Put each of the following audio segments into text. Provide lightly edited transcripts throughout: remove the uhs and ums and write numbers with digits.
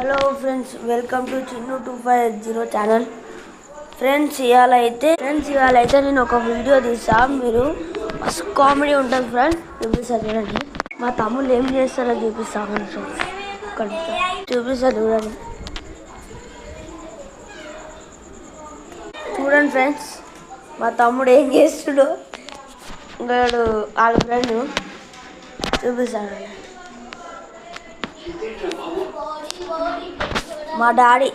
Hello friends, welcome to Chinnu 2580 channel. Friends ఇవాళ అయితే నేను ఒక వీడియో తీసా. మీరు మస్తు కామెడీ ఉంటుంది ఫ్రెండ్స్, చూపిస్తారు చూడండి. మా తమ్ముళ్ళు ఏం చేస్తారో చూపిస్తాను ఫ్రెండ్స్. చూపిస్తారు చూడండి. చూడండి ఫ్రెండ్స్, మా తమ్ముడు ఏం చేస్తుడో. ఇంకోడు వాళ్ళ ఫ్రెండ్ చూపిస్తాడు. మా డాడీ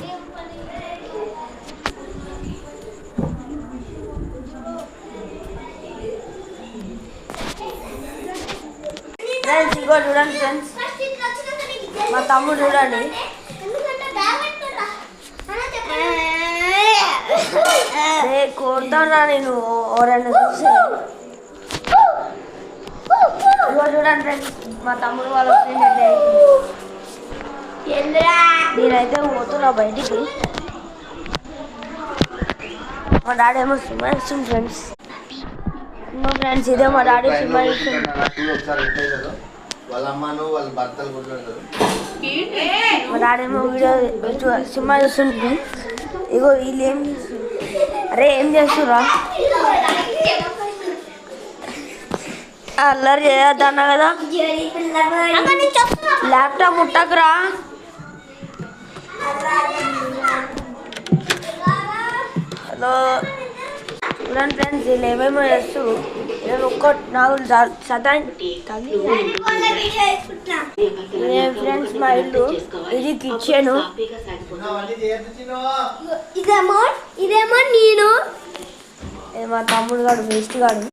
ఫ్రెండ్స్ ఇంకో చూడండి ఫ్రెండ్స్, మా తమ్ముడు చూడండి. కొడతానా నేను ఎవరైనా చూసి. ఇంకో చూడండి ఫ్రెండ్స్, మా తమ్ముడు వాళ్ళ ఫ్రెండ్ నేనైతే పోతున్నా బయటికి. మా డాడీ ఏమో సినిమా ఇస్తుంది ఫ్రెండ్స్. ఇంకో ఫ్రెండ్స్ ఇదే మా డాడీ సినిమా ఇస్తుంది. మా డాడీ ఏమో వీడియో సినిమా చూస్తుంది. ఇగో వీళ్ళు ఏం చేస్తున్నారు? అరే ఏం చేస్తురా? అల్లరి చేయొద్దన్నా కదా. ల్యాప్టాప్ ముట్టకురా. హలో చూడండి ఫ్రెండ్స్, వీళ్ళు ఏమేమో చేస్తారు. నేను నాకు ఫ్రెండ్స్ మా ఇల్లు ఇది కిచెన్. ఇదేమో నేను, మా తమ్ముడు గాడు వేస్ట్ గాడు.